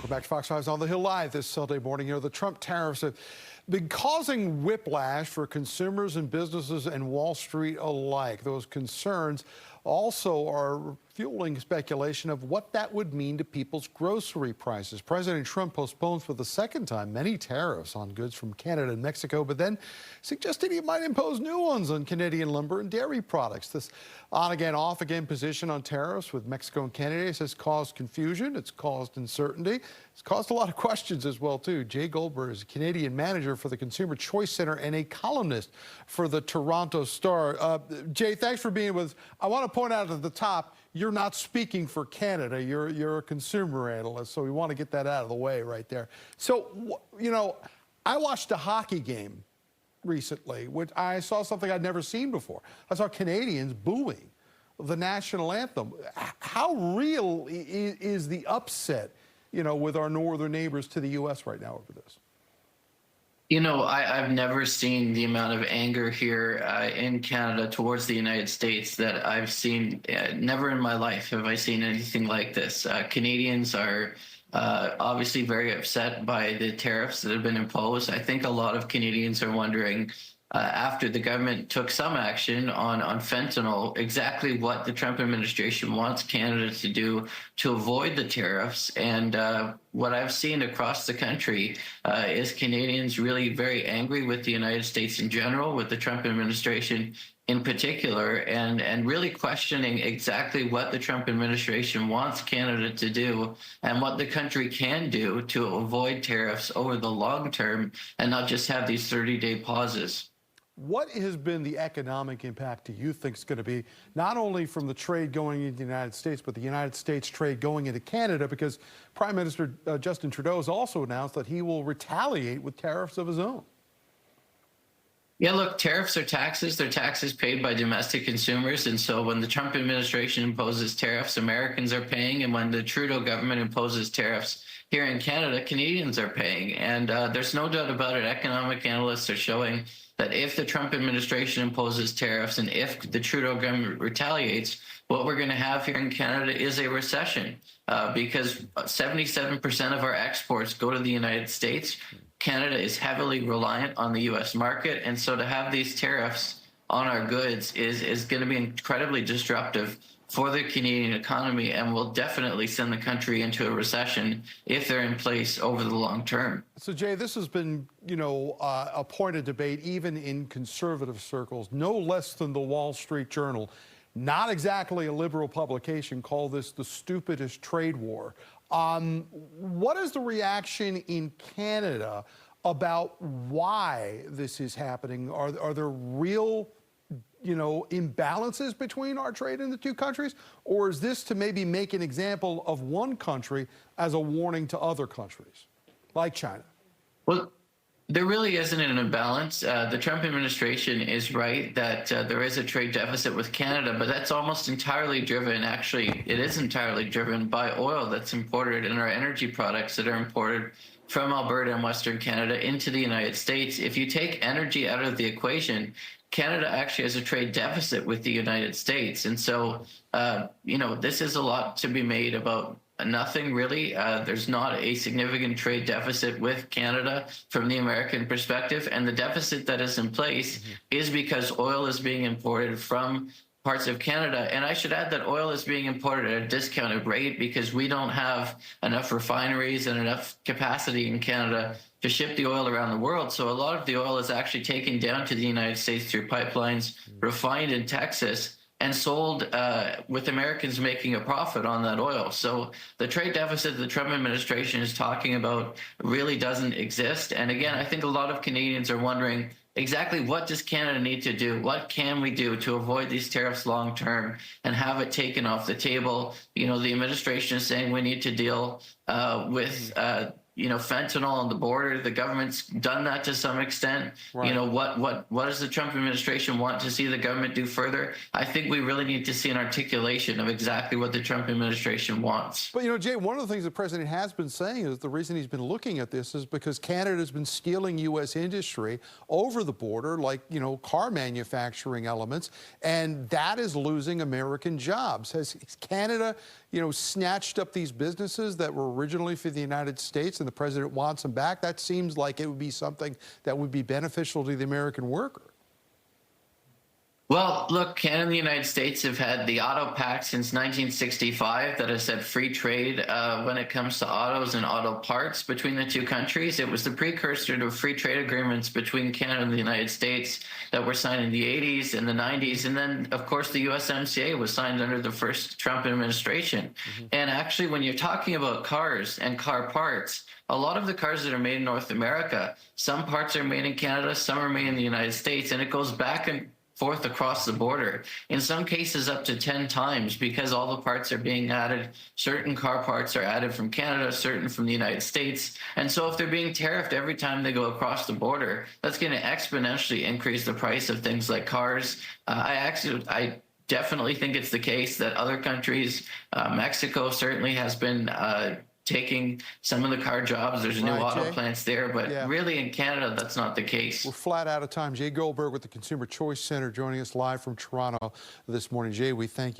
Welcome back to Fox 5's On the Hill Live this Sunday morning. You know, the Trump tariffs have been causing whiplash for consumers and businesses and Wall Street alike. Those concerns also are fueling speculation of what that would mean to people's grocery prices. President Trump postpones for the second time many tariffs on goods from Canada and Mexico, but then suggested he might impose new ones on Canadian lumber and dairy products. This on-again, off-again position on tariffs with Mexico and Canada has caused confusion. It's caused uncertainty. It's caused a lot of questions as well, too. Jay Goldberg is a Canadian manager for the Consumer Choice Center and a columnist for the Toronto Star. Jay, thanks for being with us. I want to point out at the top, you're not speaking for Canada. You're a consumer analyst, so we want to get that out of the way right there. So, you know, I watched a hockey game recently, which I saw something I'd never seen before. I saw Canadians booing the national anthem. How real is the upset, you know, with our northern neighbors to the U.S. right now over this? You know, I've never seen the amount of anger here in Canada towards the United States that I've seen. Never in my life have I seen anything like this. Canadians are obviously very upset by the tariffs that have been imposed. I think a lot of Canadians are wondering, after the government took some action on fentanyl, exactly what the Trump administration wants Canada to do to avoid the tariffs. And what I've seen across the country is Canadians really very angry with the United States in general, with the Trump administration in particular, and really questioning exactly what the Trump administration wants Canada to do and what the country can do to avoid tariffs over the long term and not just have these 30-day pauses. What has been the economic impact do you think is going to be, not only from the trade going into the United States, but the United States trade going into Canada? Because Prime Minister Justin Trudeau has also announced that he will retaliate with tariffs of his own. Yeah, look, tariffs are taxes. They're taxes paid by domestic consumers. And so when the Trump administration imposes tariffs, Americans are paying. And when the Trudeau government imposes tariffs here in Canada, Canadians are paying. And there's no doubt about it. Economic analysts are showing that if the Trump administration imposes tariffs and if the Trudeau government retaliates, what we're going to have here in Canada is a recession because 77% of our exports go to the United States. Canada is heavily reliant on the U.S. market, and so to have these tariffs on our goods is going to be incredibly disruptive for the Canadian economy and will definitely send the country into a recession if they're in place over the long term. So, Jay, this has been, you know, a point of debate even in conservative circles, no less than the Wall Street Journal, not exactly a liberal publication, called this the stupidest trade war. What is the reaction in Canada about why this is happening? Are there real, you know, imbalances between our trade in the two countries? Or is this to maybe make an example of one country as a warning to other countries, like China? Well, there really isn't an imbalance. The Trump administration is right that there is a trade deficit with Canada, but that's almost entirely driven, actually, it is entirely driven by oil that's imported and our energy products that are imported from Alberta and Western Canada into the United States. If you take energy out of the equation, Canada actually has a trade deficit with the United States. And so, you know, this is a lot to be made about nothing, really. There's not a significant trade deficit with Canada from the American perspective. And the deficit that is in place is because oil is being imported from parts of Canada. And I should add that oil is being imported at a discounted rate because we don't have enough refineries and enough capacity in Canada to ship the oil around the world. So a lot of the oil is actually taken down to the United States through pipelines, refined in Texas, and sold with Americans making a profit on that oil. So the trade deficit the Trump administration is talking about really doesn't exist. And again, I think a lot of Canadians are wondering exactly what does Canada need to do? What can we do to avoid these tariffs long term and have it taken off the table? You know, the administration is saying we need to deal with fentanyl on the border. The government's done that to some extent. Right. What does the Trump administration want to see the government do further? I think we really need to see an articulation of exactly what the Trump administration wants. But, Jay, one of the things the president has been saying is the reason he's been looking at this is because Canada has been stealing U.S. industry over the border, like, car manufacturing elements, and that is losing American jobs. Has Canada, snatched up these businesses that were originally for the United States, and the president wants them back? That seems like it would be something that would be beneficial to the American worker. Well, look, Canada and the United States have had the auto pact since 1965 that has said free trade when it comes to autos and auto parts between the two countries. It was the precursor to free trade agreements between Canada and the United States that were signed in the 80s and the 90s. And then, of course, the USMCA was signed under the first Trump administration. And actually, when you're talking about cars and car parts, a lot of the cars that are made in North America, some parts are made in Canada, some are made in the United States, and it goes back and forth across the border, in some cases up to 10 times, because all the parts are being added. Certain car parts are added from Canada, certain from the United States. And so if they're being tariffed every time they go across the border, that's going to exponentially increase the price of things like cars. I definitely think it's the case that other countries, Mexico certainly has been taking some of the car jobs. There's new auto plants there, but really in Canada, that's not the case. We're flat out of time. Jay Goldberg with the Consumer Choice Center joining us live from Toronto this morning. Jay, we thank you.